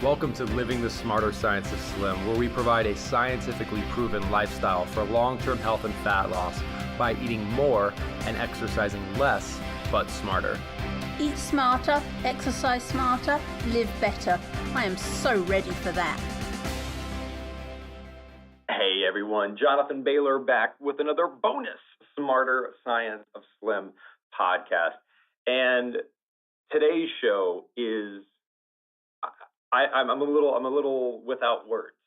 Welcome to Living the Smarter Science of Slim, where we provide a scientifically proven lifestyle for long-term health and fat loss by eating more and exercising less, but smarter. Eat smarter, exercise smarter, live better. I am so ready for that. Hey everyone, Jonathan Baylor back with another bonus Smarter Science of Slim podcast. And today's show is I'm a little without words,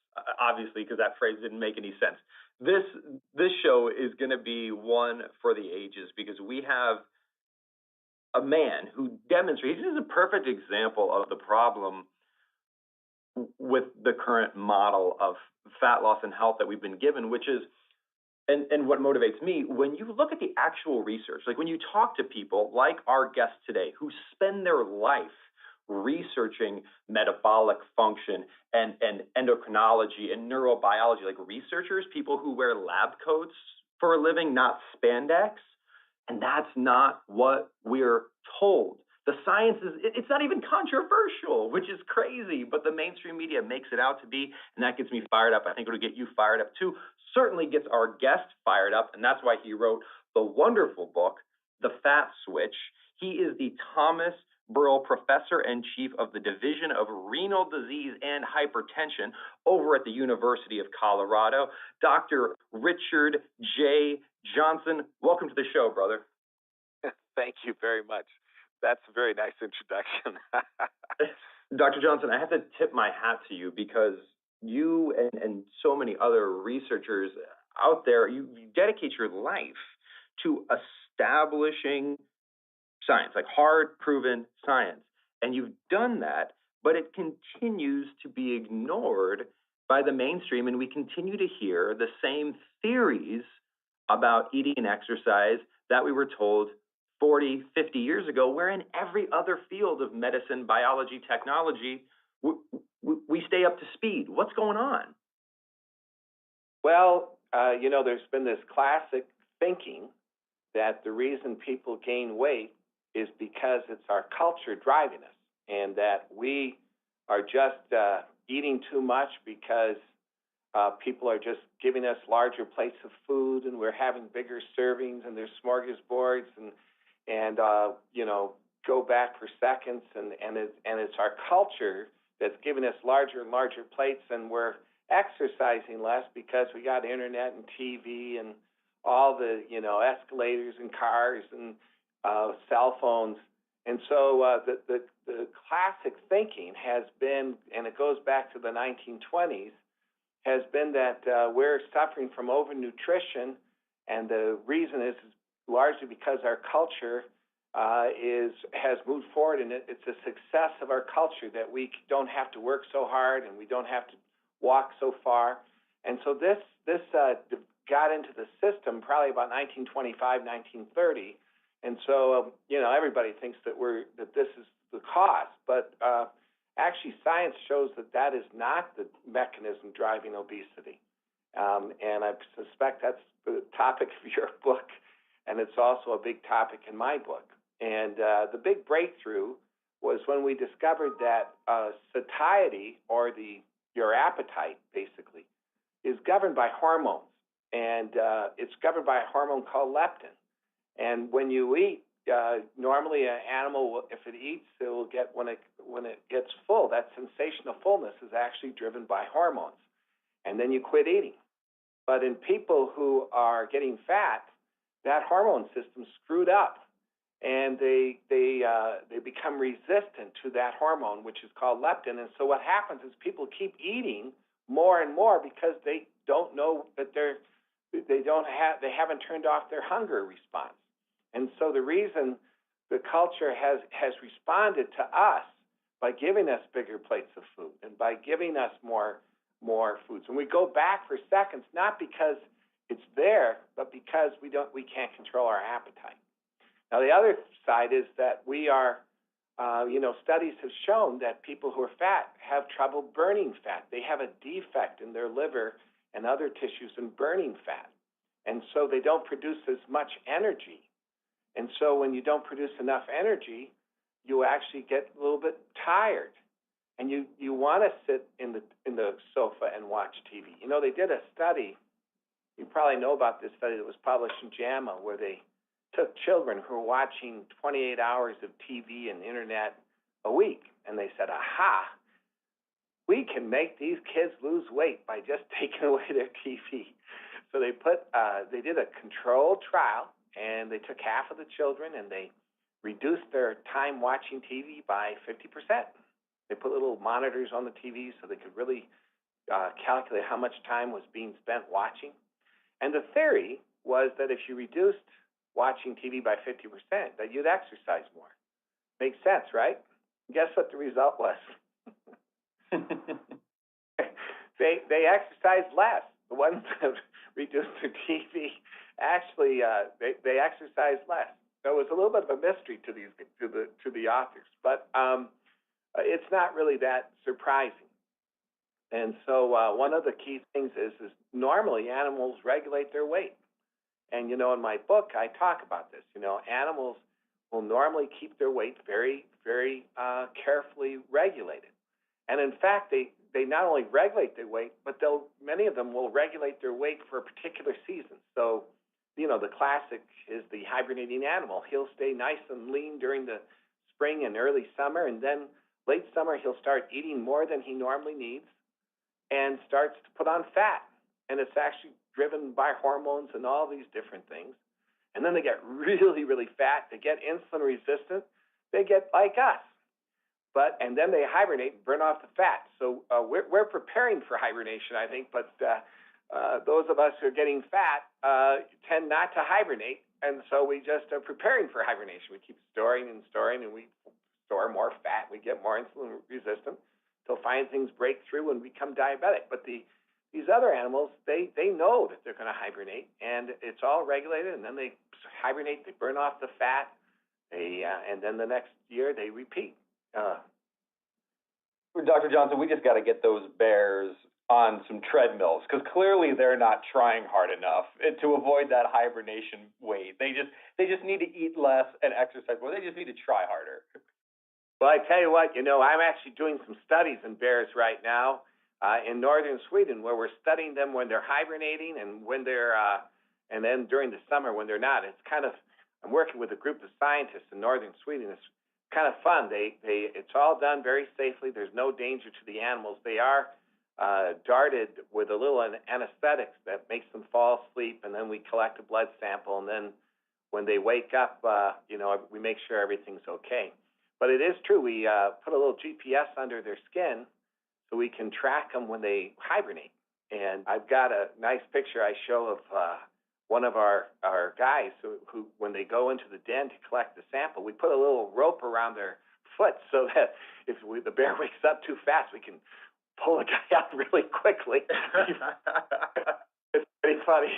obviously, because that phrase didn't make any sense. This show is going to be one for the ages because we have a man who demonstrates, he's a perfect example of the problem with the current model of fat loss and health that we've been given, which is, and what motivates me, when you look at the actual research, like when you talk to people like our guest today who spend their life researching metabolic function and endocrinology and neurobiology, like researchers, people who wear lab coats for a living, not spandex. And that's not what we're told. The science it's not even controversial, which is crazy, but the mainstream media makes it out to be, and that gets me fired up. I think it'll get you fired up too. Certainly gets our guest fired up, and that's why he wrote the wonderful book, The Fat Switch. He is the Thomas Burrell Professor and Chief of the Division of Renal Disease and Hypertension over at the University of Colorado. Dr. Richard J. Johnson, welcome to the show, brother. Thank you very much. That's a very nice introduction. Dr. Johnson, I have to tip my hat to you because you and so many other researchers out there, you dedicate your life to establishing science, like hard proven science. And you've done that, but it continues to be ignored by the mainstream. And we continue to hear the same theories about eating and exercise that we were told 40, 50 years ago, where in every other field of medicine, biology, technology, we stay up to speed. What's going on? Well, there's been this classic thinking that the reason people gain weight is because it's our culture driving us, and that we are just eating too much because people are just giving us larger plates of food, and we're having bigger servings, and there's smorgasbords, and go back for seconds, and it's our culture that's giving us larger and larger plates, and we're exercising less because we got internet and TV and all the escalators and cars and cell phones. And so the classic thinking has been, and it goes back to the 1920s, has been that we're suffering from overnutrition, and the reason is largely because our culture has moved forward, and it's a success of our culture that we don't have to work so hard and we don't have to walk so far. And so this got into the system probably about 1925, 1930. And so, everybody thinks that this is the cause, but actually science shows that is not the mechanism driving obesity. And I suspect that's the topic of your book, and it's also a big topic in my book. And the big breakthrough was when we discovered that satiety, or your appetite, basically, is governed by hormones, and it's governed by a hormone called leptin. And when you eat, normally an animal, if it eats, it will get, when it gets full, that sensation of fullness is actually driven by hormones. And then you quit eating. But in people who are getting fat, that hormone system's screwed up, and they become resistant to that hormone, which is called leptin. And so what happens is people keep eating more and more because they don't know that they haven't turned off their hunger response. And so the reason the culture has responded to us by giving us bigger plates of food and by giving us more foods. And we go back for seconds, not because it's there, but because we can't control our appetite. Now, the other side is that we are, studies have shown that people who are fat have trouble burning fat. They have a defect in their liver and other tissues in burning fat. And so they don't produce as much energy. And so when you don't produce enough energy, you actually get a little bit tired. and you want to sit in the sofa and watch TV. You know, they did a study. You probably know about this study that was published in JAMA, where they took children who were watching 28 hours of TV and internet a week, and they said, aha, we can make these kids lose weight by just taking away their TV. So they did a controlled trial, and they took half of the children and they reduced their time watching TV by 50%. They put little monitors on the TV so they could really calculate how much time was being spent watching. And the theory was that if you reduced watching TV by 50%, that you'd exercise more. Makes sense, right? Guess what the result was? They exercised less. The ones that reduced their TV actually they exercised less. So it was a little bit of a mystery to the authors, but it's not really that surprising. And so one of the key things is normally animals regulate their weight. And, you know, in my book, I talk about this. You know, animals will normally keep their weight very, very carefully regulated. And in fact, they not only regulate their weight, but many of them will regulate their weight for a particular season. So, you know, the classic is the hibernating animal. He'll stay nice and lean during the spring and early summer, and then late summer he'll start eating more than he normally needs and starts to put on fat. And it's actually driven by hormones and all these different things. And then they get really, really fat. They get insulin resistant. They get like us. And then they hibernate and burn off the fat. So we're preparing for hibernation, I think, but those of us who are getting fat tend not to hibernate, and so we just are preparing for hibernation. We keep storing, and we store more fat. We get more insulin resistant until finally things break through and become diabetic. But these other animals, they know that they're going to hibernate, and it's all regulated, and then they hibernate, they burn off the fat, and then the next year they repeat. Dr. Johnson, we just got to get those bears on some treadmills, because clearly they're not trying hard enough to avoid that hibernation weight. They just need to eat less and exercise more. They just need to try harder. Well, I tell you what, you know, I'm actually doing some studies in bears right now in northern Sweden, where we're studying them when they're hibernating and when they're and then during the summer when they're not. It's kind of, I'm working with a group of scientists in northern Sweden. It's kind of fun. It's all done very safely. There's no danger to the animals. They are darted with a little anesthetics that makes them fall asleep, and then we collect a blood sample, and then when they wake up, you know, we make sure everything's okay. But it is true, we put a little GPS under their skin so we can track them when they hibernate. And I've got a nice picture I show of one of our guys who, when they go into the den to collect the sample, we put a little rope around their foot so that if the bear wakes up too fast, we can pull the guy out really quickly. It's pretty funny.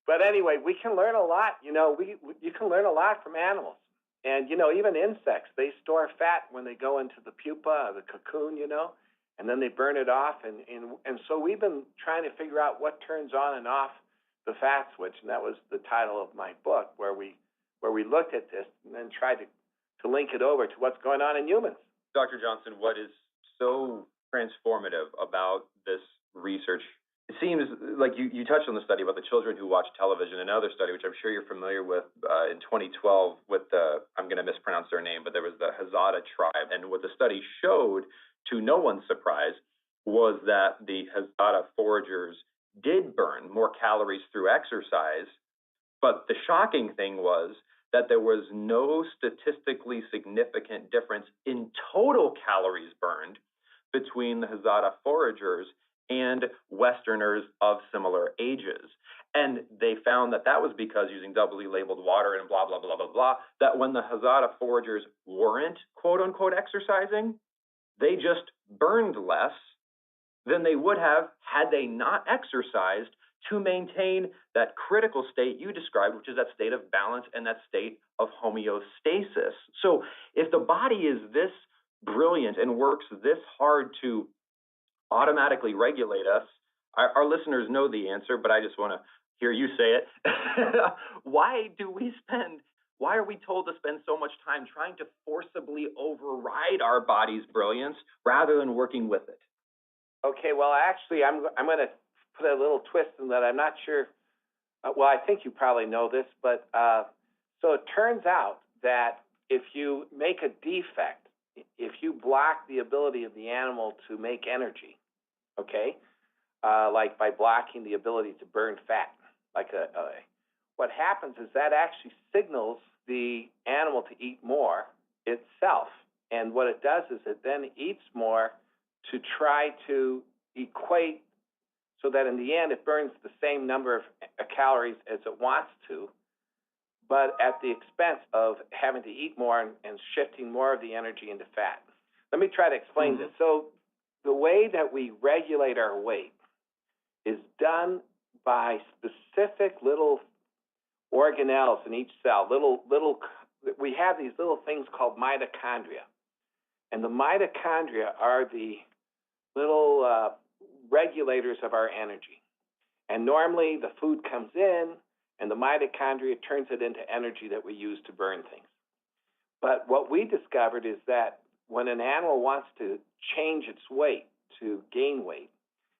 But anyway, we can learn a lot. You know, you can learn a lot from animals. And, you know, even insects, they store fat when they go into the pupa, or the cocoon, you know, and then they burn it off. And so we've been trying to figure out what turns on and off the fat switch, and that was the title of my book, where we looked at this and then tried to link it over to what's going on in humans. Dr. Johnson, what is so transformative about this research? It seems like you touched on the study about the children who watch television. Another study, which I'm sure you're familiar with, in 2012 with I'm going to mispronounce their name, but there was the Hazara tribe. And what the study showed, to no one's surprise, was that the Hazara foragers did burn more calories through exercise. But the shocking thing was that there was no statistically significant difference in total calories burned between the Hazara foragers and Westerners of similar ages. And they found that was because using doubly labeled water and blah, blah, blah, blah, blah, that when the Hazara foragers weren't, quote unquote, exercising, they just burned less than they would have had they not exercised to maintain that critical state you described, which is that state of balance and that state of homeostasis. So if the body is this brilliant and works this hard to automatically regulate us, our listeners know the answer, but I just want to hear you say it. Why do we spend Why are we told to spend so much time trying to forcibly override our body's brilliance rather than working with it? Okay, well, actually, I'm going to put a little twist in that. I'm not sure. Well, I think you probably know this, but so it turns out that if you make a defect, if you block the ability of the animal to make energy, okay, like by blocking the ability to burn fat, what happens is that actually signals the animal to eat more itself. And what it does is it then eats more to try to equate so that in the end it burns the same number of calories as it wants to, but at the expense of having to eat more and shifting more of the energy into fat. Let me try to explain this. So the way that we regulate our weight is done by specific little organelles in each cell. We have these little things called mitochondria. And the mitochondria are the little regulators of our energy. And normally the food comes in and the mitochondria turns it into energy that we use to burn things. But what we discovered is that when an animal wants to change its weight, to gain weight,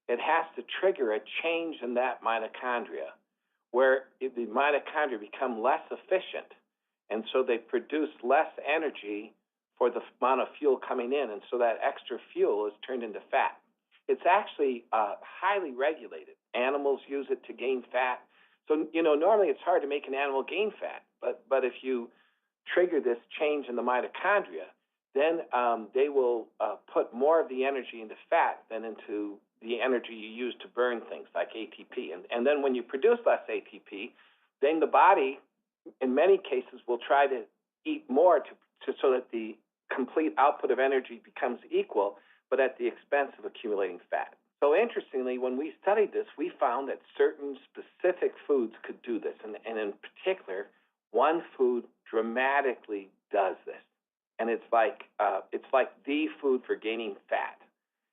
it has to trigger a change in that mitochondria where the mitochondria become less efficient. And so they produce less energy for the amount of fuel coming in. And so that extra fuel is turned into fat. It's actually highly regulated. Animals use it to gain fat. So, normally it's hard to make an animal gain fat. But if you trigger this change in the mitochondria, then they will put more of the energy into fat than into the energy you use to burn things like ATP. And then when you produce less ATP, then the body, in many cases, will try to eat more so that the complete output of energy becomes equal, but at the expense of accumulating fat. So interestingly, when we studied this, we found that certain specific foods could do this. And in particular, one food dramatically does this. And it's like the food for gaining fat.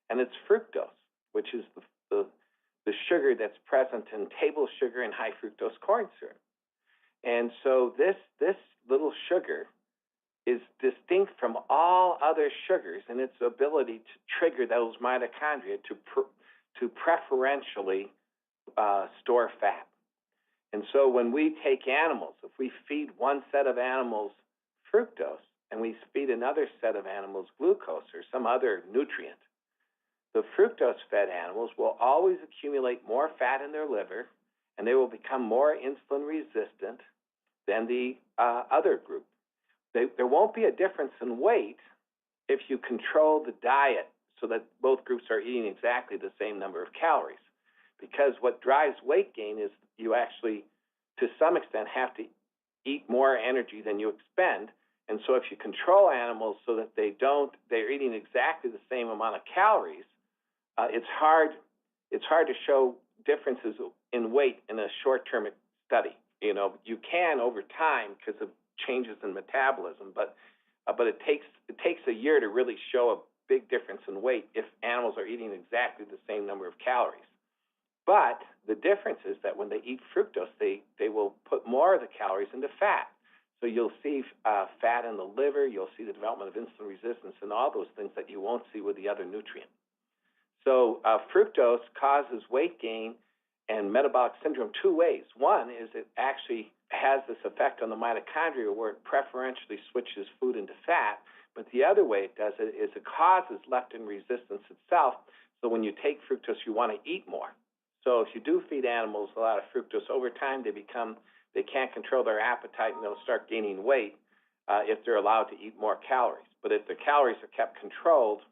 And it's fructose, which is the sugar that's present in table sugar and high fructose corn syrup. And so this little sugar is distinct from all other sugars in its ability to trigger those mitochondria to preferentially store fat. And so when we take animals, if we feed one set of animals fructose and we feed another set of animals glucose or some other nutrient, the fructose-fed animals will always accumulate more fat in their liver, and they will become more insulin resistant than the other group. There won't be a difference in weight if you control the diet so that both groups are eating exactly the same number of calories. Because what drives weight gain is you actually, to some extent, have to eat more energy than you expend. And so if you control animals so that they're eating exactly the same amount of calories, it's hard to show differences in weight in a short-term study. You can over time because of changes in metabolism, but it takes a year to really show a big difference in weight if animals are eating exactly the same number of calories. But the difference is that when they eat fructose, they will put more of the calories into fat. So you'll see fat in the liver, you'll see the development of insulin resistance and all those things that you won't see with the other nutrient. So fructose causes weight gain and metabolic syndrome two ways. One is it actually has this effect on the mitochondria where it preferentially switches food into fat, but the other way it does it is it causes leptin resistance itself. So when you take fructose, you want to eat more. So if you do feed animals a lot of fructose, over time they can't control their appetite and they'll start gaining weight if they're allowed to eat more calories. But if the calories are kept controlled,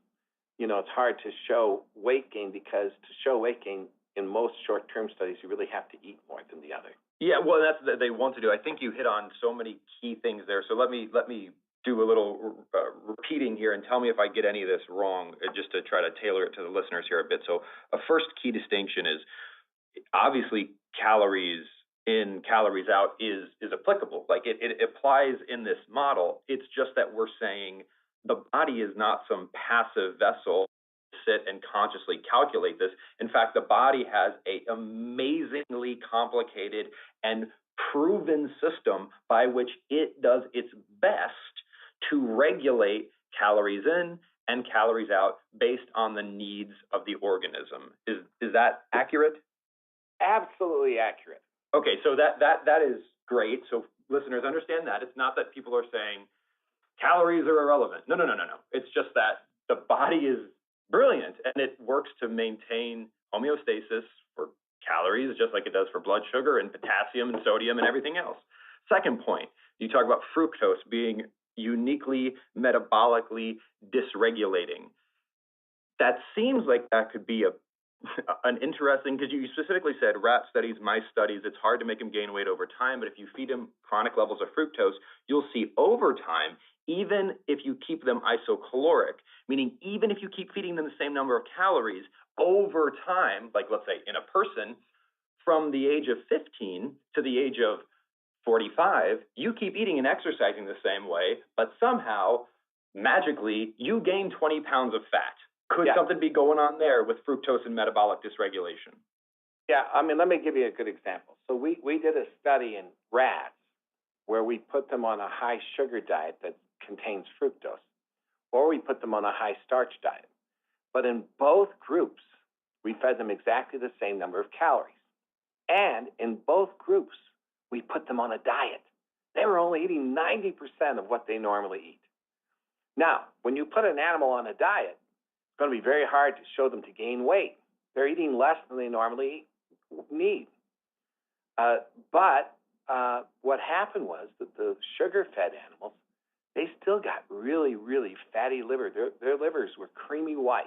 it's hard to show weight gain because to show weight gain in most short-term studies, you really have to eat more than the other. Yeah, well, that's what they want to do. I think you hit on so many key things there. So let me do a little repeating here and tell me if I get any of this wrong, just to try to tailor it to the listeners here a bit. So a first key distinction is obviously calories in, calories out is applicable. Like it applies in this model. It's just that we're saying the body is not some passive vessel to sit and consciously calculate this. In fact, the body has a amazingly complicated and proven system by which it does its best to regulate calories in and calories out based on the needs of the organism. Is that accurate? Absolutely accurate. Okay, so that is great. So listeners understand that. It's not that people are saying calories are irrelevant. No. It's just that the body is brilliant and it works to maintain homeostasis for calories just like it does for blood sugar and potassium and sodium and everything else. Second point, you talk about fructose being uniquely metabolically dysregulating. That seems like that could be an interesting, because you specifically said rat studies, mice studies, it's hard to make them gain weight over time, but if you feed them chronic levels of fructose, you'll see over time, even if you keep them isocaloric, meaning even if you keep feeding them the same number of calories, over time, like let's say in a person, from the age of 15 to the age of 45, you keep eating and exercising the same way, but somehow, magically, you gain 20 pounds of fat. Could something be going on there with fructose and metabolic dysregulation? Yeah, I mean, let me give you a good example. So we did a study in rats where we put them on a high sugar diet that contains fructose, or we put them on a high starch diet. But in both groups, we fed them exactly the same number of calories. And in both groups, we put them on a diet. They were only eating 90% of what they normally eat. Now, when you put an animal on a diet, it's going to be very hard to show them to gain weight. They're eating less than they normally need. But what happened was that the sugar-fed animals, they still got really, really fatty liver. Their livers were creamy white.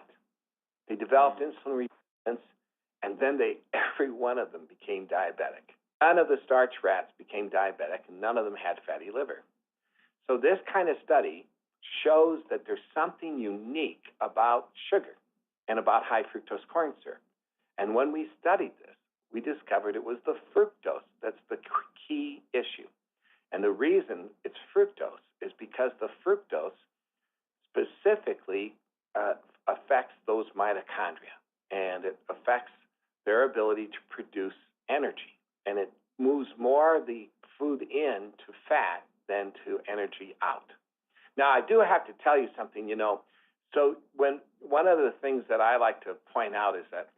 They developed insulin resistance, and then every one of them became diabetic. None of the starch rats became diabetic, and none of them had fatty liver. So this kind of study shows that there's something unique about sugar and about high fructose corn syrup. And when we studied this, we discovered it was the fructose that's the key issue. And the reason it's fructose is because the fructose specifically affects those mitochondria, and it affects their ability to produce energy. And it moves more the food in to fat than to energy out. Now, I do have to tell you something, so one of the things that I like to point out is that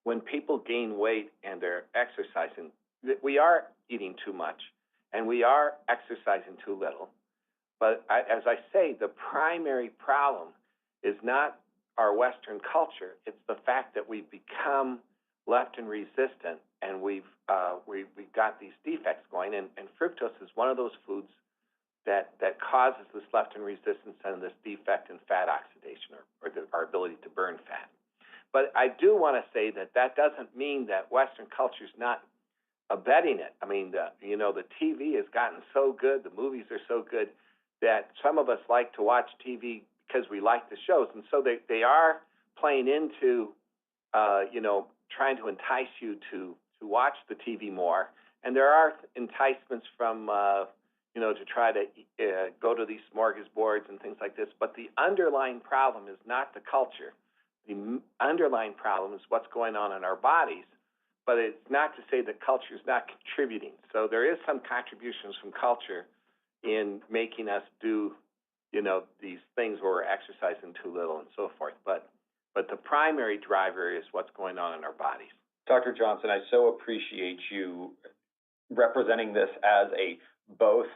when people gain weight and they're exercising, we are eating too much and we are exercising too little. But as I say, the primary problem is not our Western culture. It's the fact that we've become leptin resistant and we've got these defects going. And fructose is one of those foods that causes this leptin resistance and this defect in fat oxidation or our ability to burn fat. But I do want to say that doesn't mean that Western culture is not abetting it. I mean, the TV has gotten so good, the movies are so good that some of us like to watch TV because we like the shows. And so they are playing into, trying to entice you to watch the TV more. And there are enticements from, to try to go to these smorgasbords and things like this. But the underlying problem is not the culture. The underlying problem is what's going on in our bodies. But it's not to say that culture is not contributing. So there is some contributions from culture in making us do, these things where we're exercising too little and so forth. But the primary driver is what's going on in our bodies. Dr. Johnson, I so appreciate you representing this as a both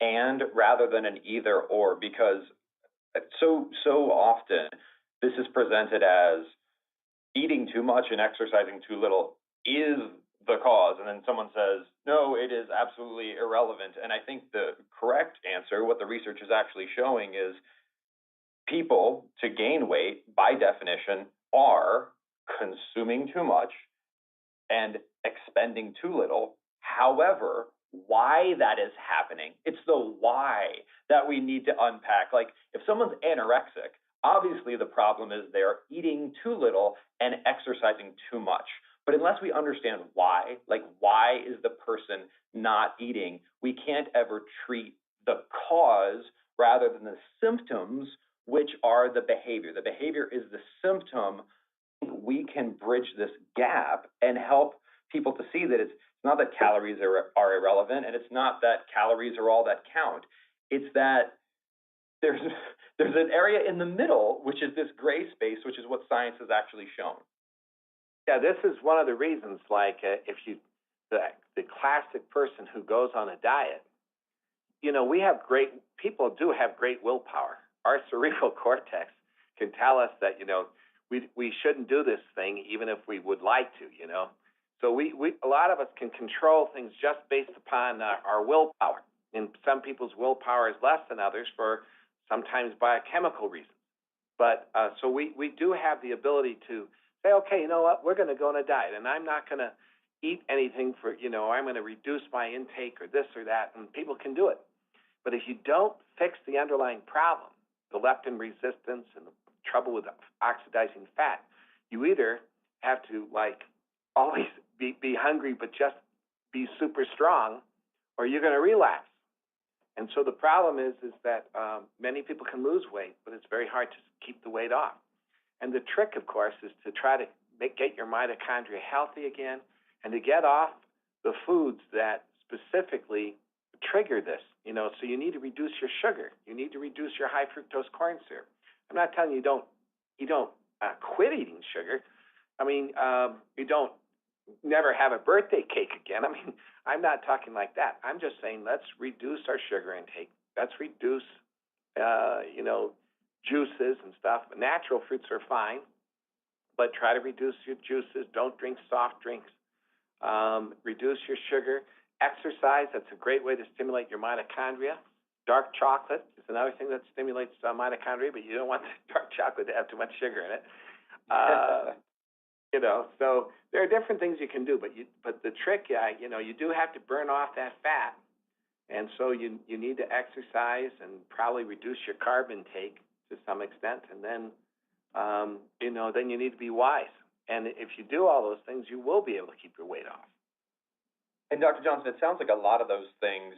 and rather than an either or, because so often this is presented as eating too much and exercising too little is the cause. And then someone says, no, it is absolutely irrelevant. And I think the correct answer, what the research is actually showing, is people to gain weight, by definition, are consuming too much and expending too little. However, why that is happening, it's the why that we need to unpack. Like, if someone's anorexic, obviously the problem is they're eating too little and exercising too much. But unless we understand why, like why is the person not eating, we can't ever treat the cause rather than the symptoms, which are the behavior. The behavior is the symptom. We can bridge this gap and help people to see that it's It's not that calories are irrelevant, and it's not that calories are all that count. It's that there's an area in the middle, which is this gray space, which is what science has actually shown. Yeah, this is one of the reasons, like, if you, the classic person who goes on a diet, you know, people do have great willpower. Our cerebral cortex can tell us that, you know, we shouldn't do this thing even if we would like to, you know. So a lot of us can control things just based upon our willpower. And some people's willpower is less than others for sometimes biochemical reasons. But so we do have the ability to say, okay, you know what, we're going to go on a diet, and I'm not going to eat anything for, you know, I'm going to reduce my intake or this or that, and people can do it. But if you don't fix the underlying problem, the leptin resistance and the trouble with oxidizing fat, you either have to, like, always be hungry but just be super strong, or you're going to relapse. And so the problem is that many people can lose weight, but it's very hard to keep the weight off. And the trick, of course, is to try to get your mitochondria healthy again and to get off the foods that specifically trigger this. You know, so you need to reduce your sugar. You need to reduce your high fructose corn syrup. I'm not telling you you don't quit eating sugar. I mean, you don't never have a birthday cake again. I mean, I'm not talking like that. I'm just saying let's reduce our sugar intake. Let's reduce, you know, juices and stuff. Natural fruits are fine, but try to reduce your juices. Don't drink soft drinks. Reduce your sugar. Exercise, that's a great way to stimulate your mitochondria. Dark chocolate is another thing that stimulates mitochondria, but you don't want the dark chocolate to have too much sugar in it. You know, so there are different things you can do, but the trick, you know, you do have to burn off that fat, and so you need to exercise and probably reduce your carb intake to some extent, and then, you know, then you need to be wise. And if you do all those things, you will be able to keep your weight off. And Dr. Johnson, it sounds like a lot of those things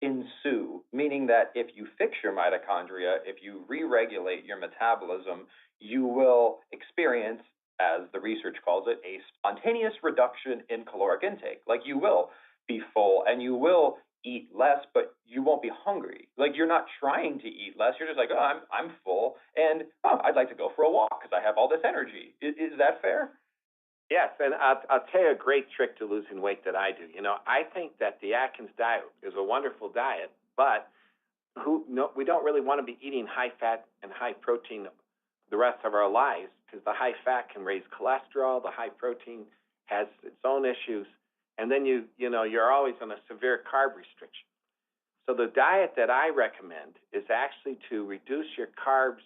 ensue, meaning that if you fix your mitochondria, if you re-regulate your metabolism, you will experience, as the research calls it, a spontaneous reduction in caloric intake. Like, you will be full and you will eat less, but you won't be hungry. Like, you're not trying to eat less. You're just like, oh, I'm full, and I'd like to go for a walk because I have all this energy. Is that fair? Yes, and I'll tell you a great trick to losing weight that I do. You know, I think that the Atkins diet is a wonderful diet, but we don't really want to be eating high fat and high protein the rest of our lives, because the high fat can raise cholesterol, the high protein has its own issues, and then you're always on a severe carb restriction. So the diet that I recommend is actually to reduce your carbs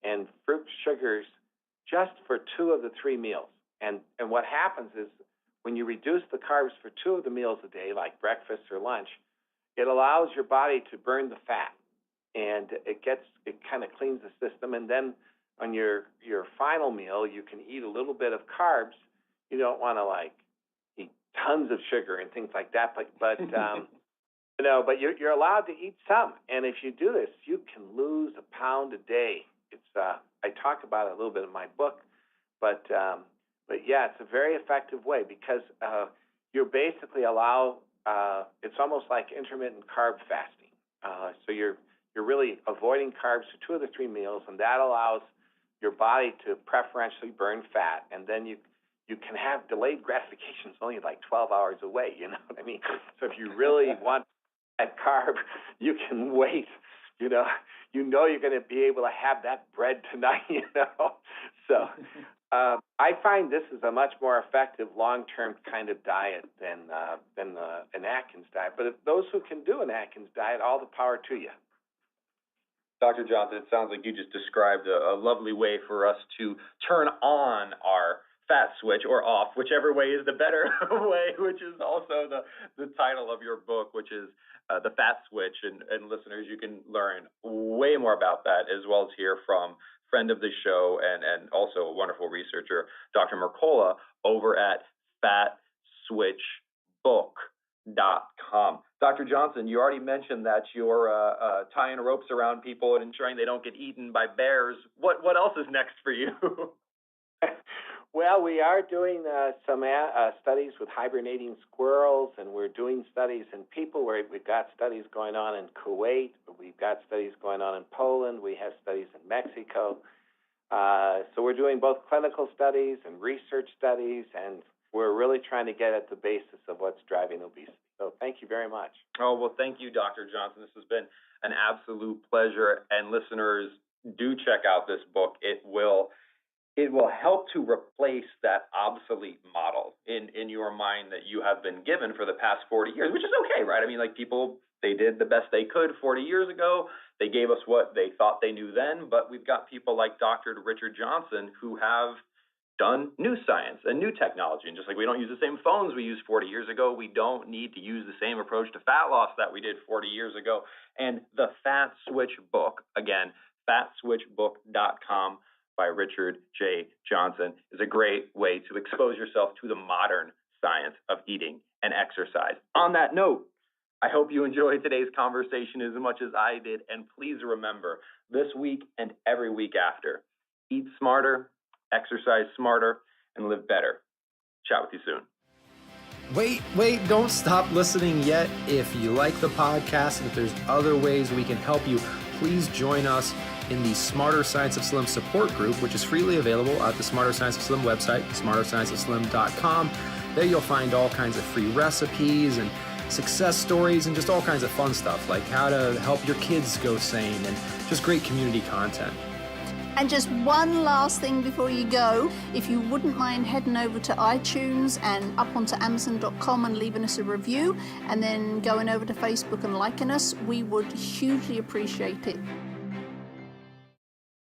and fruit sugars just for 2 of the 3 meals. And what happens is when you reduce the carbs for 2 of the meals a day, like breakfast or lunch, it allows your body to burn the fat, and it kind of cleans the system. And then on your final meal, you can eat a little bit of carbs. You don't want to, like, eat tons of sugar and things like that, but you know, but you're allowed to eat some. And if you do this, you can lose a pound a day. It's I talk about it a little bit in my book, but yeah, it's a very effective way, because you basically allow, it's almost like intermittent carb fasting. So you're really avoiding carbs for 2 of the 3 meals, and that allows your body to preferentially burn fat, and then you can have delayed gratifications only like 12 hours away, you know what I mean? So if you really want that carb, you can wait, you know you're going to be able to have that bread tonight, you know? So I find this is a much more effective long-term kind of diet than an Atkins diet. But if those who can do an Atkins diet, all the power to you. Dr. Johnson, it sounds like you just described a lovely way for us to turn on our fat switch, or off, whichever way is the better way, which is also the title of your book, which is The Fat Switch. And listeners, you can learn way more about that, as well as hear from friend of the show and also a wonderful researcher, Dr. Mercola, over at fatswitchbook.com. Dr. Johnson, you already mentioned that you're tying ropes around people and ensuring they don't get eaten by bears. What else is next for you? Well, we are doing some studies with hibernating squirrels, and we're doing studies in people. We've got studies going on in Kuwait. We've got studies going on in Poland. We have studies in Mexico. So we're doing both clinical studies and research studies, and we're really trying to get at the basis of what's driving obesity. So thank you very much. Oh, well, thank you, Dr. Johnson. This has been an absolute pleasure. And listeners, do check out this book. It will help to replace that obsolete model in your mind that you have been given for the past 40 years, which is okay, right? I mean, like, people, they did the best they could 40 years ago. They gave us what they thought they knew then, but we've got people like Dr. Richard Johnson who have done new science and new technology. And just like we don't use the same phones we used 40 years ago, we don't need to use the same approach to fat loss that we did 40 years ago. And the Fat Switch book, again, fatswitchbook.com by Richard J. Johnson, is a great way to expose yourself to the modern science of eating and exercise. On that note, I hope you enjoyed today's conversation as much as I did. And please remember, this week and every week after, eat smarter, exercise smarter, and live better. Chat with you soon. Wait, don't stop listening yet. If you like the podcast and if there's other ways we can help you, please join us in the Smarter Science of Slim support group, which is freely available at the Smarter Science of Slim website, smarterscienceofslim.com. There you'll find all kinds of free recipes and success stories and just all kinds of fun stuff, like how to help your kids go sane and just great community content. And just one last thing before you go, if you wouldn't mind heading over to iTunes and up onto Amazon.com and leaving us a review, and then going over to Facebook and liking us, we would hugely appreciate it.